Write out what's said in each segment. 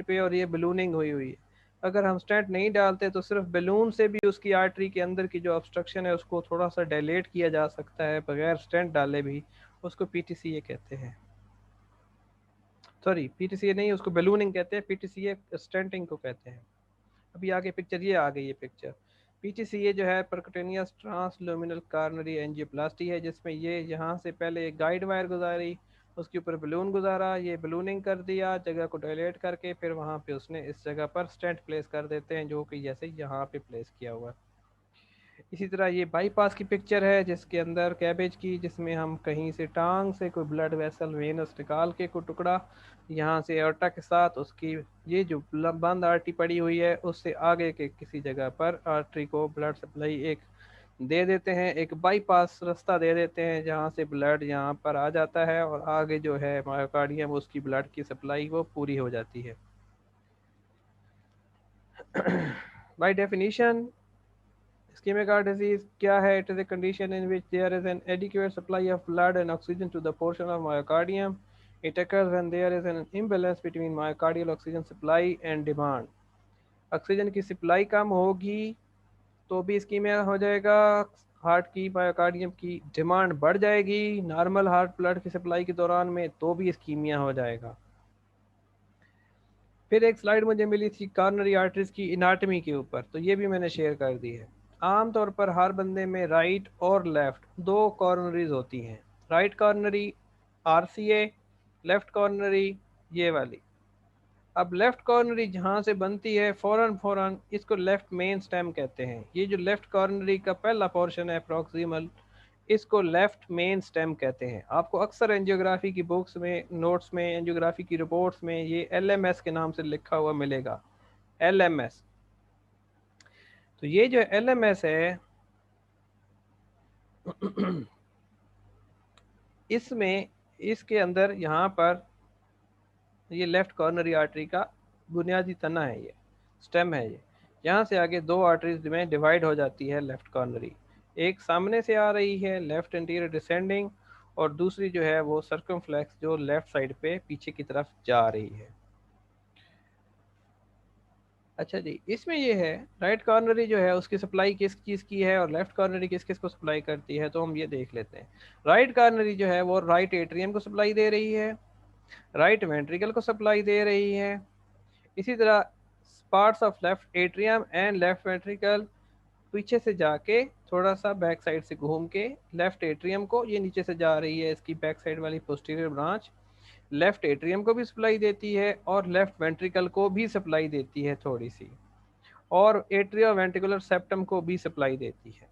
पे और ये बलूनिंग हुई हुई है। अगर हम स्टेंट नहीं डालते तो सिर्फ बलून से भी उसकी आर्टरी के अंदर की जो ऑब्स्ट्रक्शन है उसको थोड़ा सा डायलेट किया जा सकता है बगैर स्टेंट डाले भी। उसको पीटीसीए कहते हैं, सॉरी पीटीसीए नहीं, उसको बलूनिंग कहते हैं, पीटीसीए स्टेंटिंग को कहते हैं। अभी आगे पिक्चर ये आ गई है पिक्चर। पीटीसीए जो है परक्यूटेनियस ट्रांसल्यूमिनल कार्नरी एंजियोप्लास्टी है, जिसमें ये यहाँ से पहले एक गाइड वायर गुजारी, उसके ऊपर बलून गुजारा, ये बलूनिंग कर दिया जगह को डायलेट करके, फिर वहाँ पे उसने इस जगह पर स्टेंट प्लेस कर देते हैं, जो कि जैसे यहाँ पे प्लेस किया हुआ है। इसी तरह ये बाईपास की पिक्चर है जिसके अंदर कैबेज की, जिसमें हम कहीं से टांग से कोई ब्लड वेसल वेनस निकाल के कोई टुकड़ा यहाँ से एorta के साथ उसकी ये जो बंद आर्टरी पड़ी हुई है उससे आगे के किसी जगह पर आर्टरी को ब्लड सप्लाई एक दे देते हैं, एक बाईपास रास्ता दे देते हैं जहाँ से ब्लड यहाँ पर आ जाता है और आगे जो है मायोकार्डियम उसकी ब्लड की सप्लाई वो पूरी हो जाती है। By definition ischemic heart disease क्या है? It is a condition in which there is an adequate supply of blood and oxygen to the portion of myocardium. It occurs when there is an imbalance between myocardial oxygen supply and demand. Oxygen की supply कम होगी तो भी ischemia हो जाएगा, heart की myocardium की demand बढ़ जाएगी नॉर्मल हार्ट ब्लड की सप्लाई के दौरान में तो भी इस्कीमिया हो जाएगा। फिर एक स्लाइड मुझे मिली थी कॉर्नरी आर्टरीज की इनाटमी के ऊपर, तो ये भी मैंने शेयर कर दी है। आमतौर पर हर बंदे में राइट और लेफ्ट दो कॉर्नरीज होती हैं, right coronary RCA, left coronary ये वाली। अब लेफ्ट कॉर्नरी जहाँ से बनती है फौरन इसको लेफ्ट मेन स्टेम कहते हैं। ये जो लेफ्ट कॉर्नरी का पहला पोर्शन है प्रॉक्सिमल, इसको लेफ्ट मेन स्टेम कहते हैं। आपको अक्सर एंजियोग्राफी की बुक्स में, नोट्स में, एंजियोग्राफी की रिपोर्ट्स में ये एलएमएस के नाम से लिखा हुआ मिलेगा, एलएमएस। तो ये जो एलएमएस है इसमें इसके अंदर यहाँ पर ये लेफ्ट कॉर्नरी आर्टरी का बुनियादी तना है, ये स्टेम है। ये यहाँ से आगे दो आर्टरीज में डिवाइड हो जाती है लेफ्ट कॉर्नरी, एक सामने से आ रही है लेफ्ट एंटीरियर डिसेंडिंग और दूसरी जो है वो सर्कमफ्लेक्स जो लेफ्ट साइड पे पीछे की तरफ जा रही है। अच्छा जी, इसमें ये है राइट कॉर्नरी जो है उसकी सप्लाई किस चीज़ की है और लेफ्ट कॉर्नरी किस किस को सप्लाई करती है, तो हम ये देख लेते हैं। राइट कॉर्नरी जो है वो राइट एट्रियम को सप्लाई दे रही है, राइट वेंट्रिकल को सप्लाई दे रही है। इसी तरह parts of left atrium and left ventricle पीछे से जाके थोड़ा सा बैक साइड से घूम के लेफ्ट एट्रियम को, ये नीचे से जा रही है इसकी बैक साइड वाली पोस्टीरियर ब्रांच, लेफ्ट एट्रियम को भी सप्लाई देती है और लेफ्ट वेंट्रिकल को भी सप्लाई देती है थोड़ी सी, और एट्रियो वेंट्रिकुलर सेप्टम को भी सप्लाई देती है।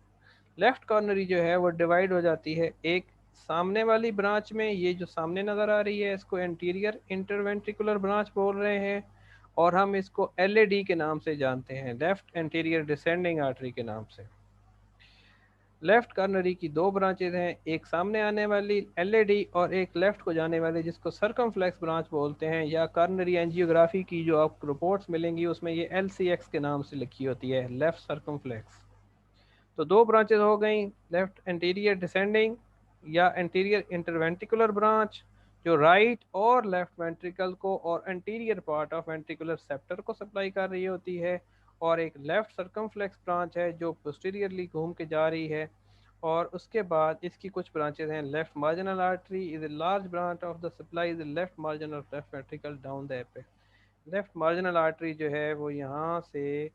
लेफ्ट कॉर्नरी जो है वो डिवाइड हो जाती है एक सामने वाली ब्रांच में, ये जो सामने नज़र आ रही है इसको एंटीरियर इंटरवेंट्रिकुलर ब्रांच बोल रहे हैं और हम इसको एलएडी के नाम से जानते हैं, लेफ्ट एंटीरियर डिसेंडिंग आर्टरी के नाम से। लेफ्ट कॉर्नरी की दो ब्रांचेज हैं, एक सामने आने वाली एलएडी और एक लेफ्ट को जाने वाली जिसको सर्कमफ्लेक्स ब्रांच बोलते हैं, या कॉर्नरी एंजियोग्राफी की जो आपको रिपोर्ट्स मिलेंगी उसमें ये एलसीएक्स के नाम से लिखी होती है, लेफ्ट सर्कमफ्लेक्स। तो दो ब्रांचेज हो गई, लेफ्ट एंटीरियर डिसेंडिंग या एंटीरियर इंटरवेंट्रिकुलर ब्रांच जो राइट और लेफ्ट वेंट्रिकल को और anterior part of ventricular sceptre को सप्लाई कर रही होती है, और एक लेफ्ट सर्कमफ्लेक्स ब्रांच है जो पोस्टीरियरली घूम के जा रही है। और उसके बाद इसकी कुछ ब्रांचेज हैं, left marginal artery is a large branch of the supply is left margin of left ventricle down the apex. Left marginal artery जो है वो यहाँ से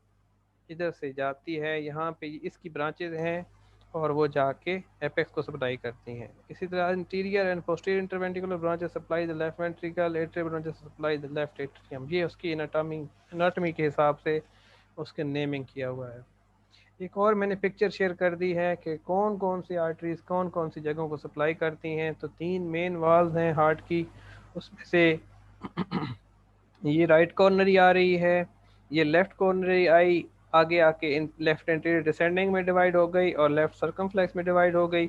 इधर से जाती है, यहाँ पे इसकी ब्रांचेज हैं और वो जाके एपेक्स को सप्लाई करती हैं। इसी तरह interior and posterior interventricular branches supply the left ventricle, atrial branches supply the left atrium. ये उसकी एनाटॉमी के हिसाब से उसके नेमिंग किया हुआ है। एक और मैंने पिक्चर शेयर कर दी है कि कौन कौन सी आर्टरीज कौन कौन सी जगहों को सप्लाई करती हैं। तो तीन मेन वाल्व हैं हार्ट की, उसमें से ये राइट कॉर्नरी आ रही है, ये लेफ्ट कॉर्नरी आई, आगे आके इन लेफ्ट एंटीरियर डिसेंडिंग में डिवाइड हो गई और लेफ्ट सर्कमफ्लेक्स में डिवाइड हो गई।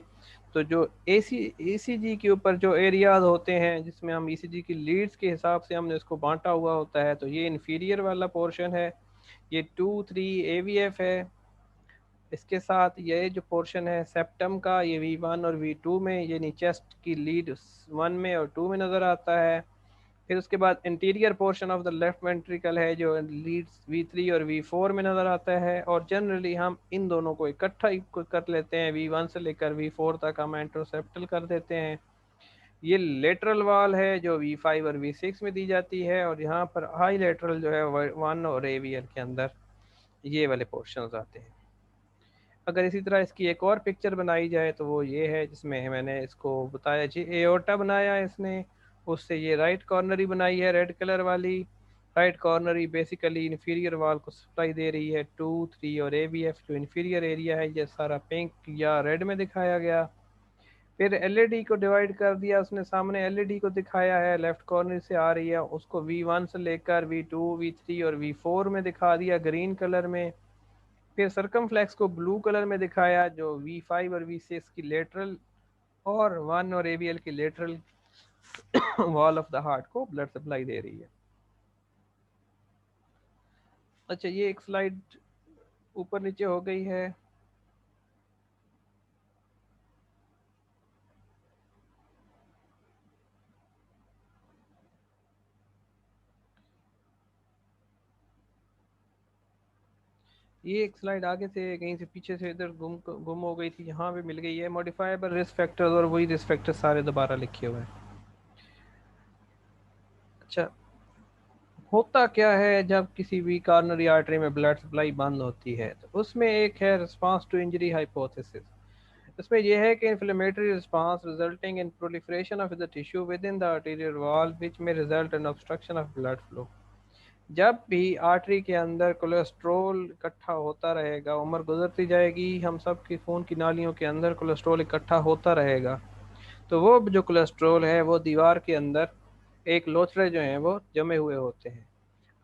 तो जो ईसीजी के ऊपर जो एरियाज होते हैं जिसमें हम ईसीजी की लीड्स के हिसाब से हमने इसको बांटा हुआ होता है, तो ये इन्फीरियर वाला पोर्शन है, ये 2-3 एवीएफ है। इसके साथ ये जो पोर्शन है सेप्टम का, ये V1 और V2 में, ये चेस्ट की लीड 1 में और 2 में नज़र आता है। फिर उसके बाद interior portion of the left ventricle है जो लीड्स V3 और V4 में नज़र आता है, और जनरली हम इन दोनों को इकट्ठा ही कर लेते हैं, V1 से लेकर V4 तक हम एंट्रोसेप्टल कर देते हैं। ये लेटरल वाल है जो V5 और V6 में दी जाती है, और यहाँ पर हाई लेटरल जो है 1 और AVL के अंदर ये वाले पोर्शंस आते हैं। अगर इसी तरह इसकी एक और पिक्चर बनाई जाए तो वो ये है, जिसमें मैंने इसको बताया जी एओर्टा बनाया है इसने, उससे ये राइट कॉर्नरी बनाई है रेड कलर वाली। राइट कॉर्नरी बेसिकली इन्फीरियर वाल को सप्लाई दे रही है 2, 3 और AVF जो इन्फीरियर एरिया है, ये सारा पिंक या रेड में दिखाया गया। फिर LED को डिवाइड कर दिया उसने, सामने LED को दिखाया है, लेफ्ट कॉर्नर से आ रही है, उसको V1 से लेकर V2, V3 और V4 में दिखा दिया ग्रीन कलर में। फिर सरकमफ्लेक्स को ब्लू कलर में दिखाया जो V5 और V6 की लेटरल और 1 और AVL की lateral wall of the heart को ब्लड सप्लाई दे रही है। अच्छा, ये एक स्लाइड ऊपर नीचे हो गई है। ये एक स्लाइड आगे से कहीं से पीछे से इधर गुम हो गई थी, यहाँ पे मिल गई है। मॉडिफाइबल रिस्क फैक्टर्स, और वही रिस्क फैक्टर्स सारे दोबारा लिखे हुए हैं। अच्छा, होता क्या है जब किसी भी कॉर्नरी आर्टरी में ब्लड सप्लाई बंद होती है, तो उसमें एक है रिस्पांस टू इंजरी हाइपोथेसिस। इसमें यह है कि inflammatory response resulting in proliferation of the tissue within the arterial wall which में result in obstruction of blood flow. जब भी आर्टरी के अंदर कोलेस्ट्रोल इकट्ठा होता रहेगा, उम्र गुजरती जाएगी, हम सब की खून की नालियों के अंदर कोलेस्ट्रोल इकट्ठा होता रहेगा, तो वो जो कोलेस्ट्रोल है वो दीवार के अंदर एक लोथड़े जो हैं वो जमे हुए होते हैं।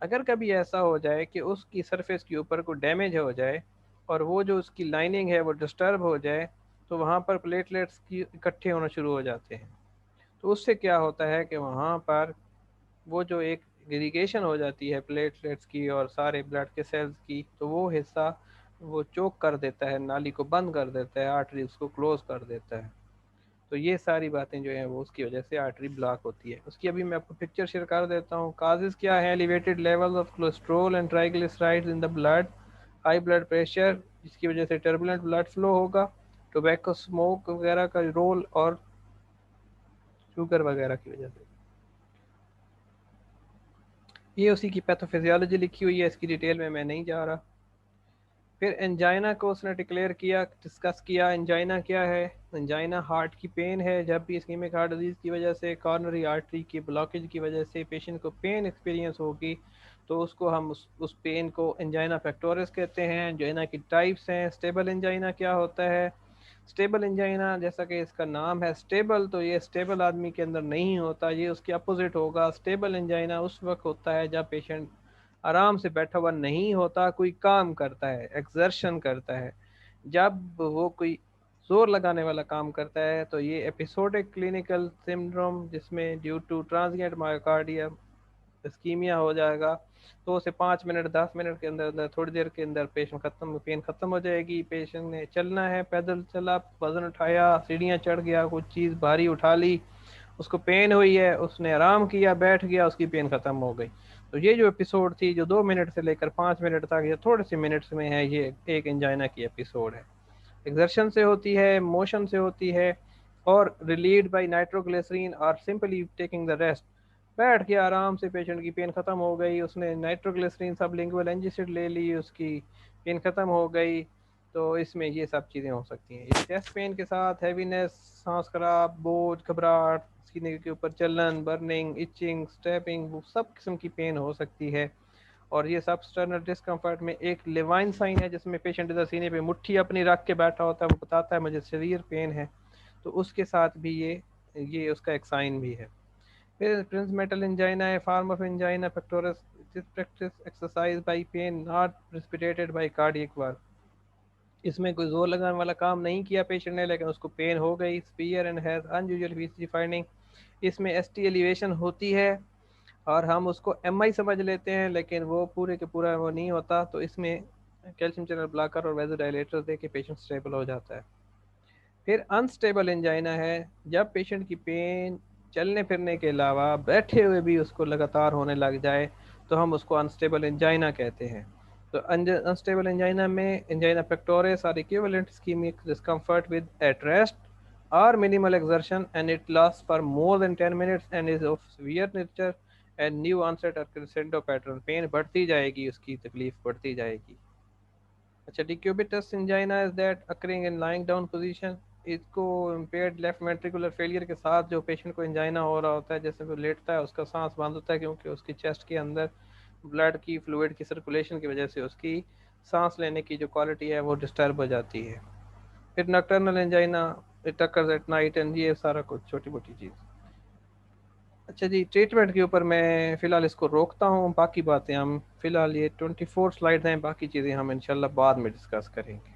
अगर कभी ऐसा हो जाए कि उसकी सरफेस के ऊपर कोई डैमेज हो जाए और वो जो उसकी लाइनिंग है वो डिस्टर्ब हो जाए, तो वहाँ पर प्लेटलेट्स की इकट्ठे होना शुरू हो जाते हैं। तो उससे क्या होता है कि वहाँ पर वो जो एक इरिगेशन हो जाती है प्लेटलेट्स की और सारे ब्लड के सेल्स की, तो वो हिस्सा वो चोक कर देता है, नाली को बंद कर देता है, आर्टरी उसको क्लोज कर देता है। तो ये सारी बातें जो हैं वो उसकी वजह से आर्टरी ब्लॉक होती है। उसकी अभी मैं आपको पिक्चर शेयर कर देता हूँ। काजेज क्या है? Elevated levels of cholesterol and triglycerides in the blood, high blood pressure जिसकी वजह से टर्बुलेंट ब्लड फ्लो होगा, टोबैको स्मोक वगैरह का रोल, और शुगर वगैरह की वजह से। ये उसी की पैथोफिजियोलॉजी लिखी हुई है, इसकी डिटेल में मैं नहीं जा रहा। फिर एंजाइना को उसने डिक्लेयर किया, डिस्कस किया। एंजाइना क्या है? एंजाइना हार्ट की पेन है। जब भी इस्कीमिक हार्ट डिजीज़ की वजह से, कॉर्नरी आर्टरी की ब्लॉकेज की वजह से पेशेंट को पेन एक्सपीरियंस होगी, तो उसको हम उस पेन को एंजाइना पेक्टोरिस कहते हैं। एंजाइना की टाइप्स हैं। स्टेबल एंजाइना क्या होता है? स्टेबल एंजाइना, जैसा कि इसका नाम है स्टेबल, तो ये स्टेबल आदमी के अंदर नहीं होता, ये उसके अपोजिट होगा। स्टेबल एंजाइना उस वक्त होता है जब पेशेंट आराम से बैठा हुआ नहीं होता, कोई काम करता है, एक्सर्शन करता है। जब वो कोई जोर लगाने वाला काम करता है, तो ये एपिसोडिक क्लिनिकल सिंड्रोम, जिसमें due to transient myocardium ischaemia हो जाएगा, 2 से 5 मिनट 10 मिनट के अंदर अंदर, थोड़ी देर के अंदर पेशेंट खत्म, पेन खत्म हो जाएगी। पेशेंट ने चलना है, पैदल चला, वजन उठाया, सीढ़ियाँ चढ़ गया, कुछ चीज़ भारी उठा ली, उसको पेन हुई है, उसने आराम किया, बैठ गया, उसकी पेन खत्म हो गई। तो ये जो एपिसोड थी, जो 2 मिनट से लेकर 5 मिनट तक या थोड़े से मिनट्स में है, ये एक एंजाइना की एपिसोड है। एक्सर्शन से होती है, मोशन से होती है, और रिलीव्ड बाय नाइट्रोग्लिसरीन और सिंपली टेकिंग द रेस्ट। बैठ के आराम से पेशेंट की पेन खत्म हो गई, उसने नाइट्रोग्लिसरीन सबलिंगुअल एंजिसिड ले ली, उसकी पेन खत्म हो गई। तो इसमें ये सब चीज़ें हो सकती हैं। चेस्ट पेन के साथ हैवीनेस, सांस खराब, बोझ, घबराहट, सीने के ऊपर चलन, बर्निंग, इचिंग, स्टैपिंग, वो सब किस्म की पेन हो सकती है। और ये सब स्टर्नल डिस्कम्फर्ट में एक लेवाइन साइन है, जिसमें पेशेंट इधर सीने पे मुट्ठी अपनी रख के बैठा होता है, वो बताता है मुझे सीवियर पेन है, तो उसके साथ भी ये उसका एक साइन भी है। फिर प्रिंस मेटल एंजाइना है, form of angina pectoris, practice exercise by pain not precipitated by cardiac work. इसमें कोई जोर लगाने वाला काम नहीं किया पेशेंट ने, लेकिन उसको पेन हो गई। Spear and has unusual VC finding, इसमें एसटी एलिवेशन होती है, और हम उसको एमआई समझ लेते हैं, लेकिन वो पूरे के पूरा वो नहीं होता। तो इसमें कैल्शियम चैनल ब्लॉकर और वेज़ोडाइलेटर दे के पेशेंट स्टेबल हो जाता है। फिर अनस्टेबल एंजाइना है, जब पेशेंट की पेन चलने फिरने के अलावा बैठे हुए भी उसको लगातार होने लग जाए तो हम उसको अनस्टेबल एंजाइना कहते हैं। तो अनस्टेबल एंजाइना में angina pectoris are equivalent ischaemic discomfort with at rest or minimal exertion, and it lasts for more than 10 minutes and is of severe nature and new onset or crescendo pattern। Pain बढ़ती जाएगी, उसकी तकलीफ बढ़ती जाएगी। अच्छा, decubitus angina is that occurring in lying down position. इसको impaired left ventricular failure के साथ जो पेशेंट को एंजाइना हो रहा होता है, जैसे वो लेटता है उसका सांस बंद होता है क्योंकि उसकी चेस्ट के अंदर ब्लड की फ्लूइड की सर्कुलेशन की वजह से उसकी सांस लेने की जो क्वालिटी है वो डिस्टर्ब हो जाती है। फिर nocturnal angina, it occurs at night, and ये सारा कुछ छोटी मोटी चीज़। अच्छा जी, ट्रीटमेंट के ऊपर मैं फ़िलहाल इसको रोकता हूँ, बाकी बातें हम फ़िलहाल ये 24 स्लाइड हैं, बाकी चीज़ें हम इंशाल्लाह बाद में डिस्कस करेंगे।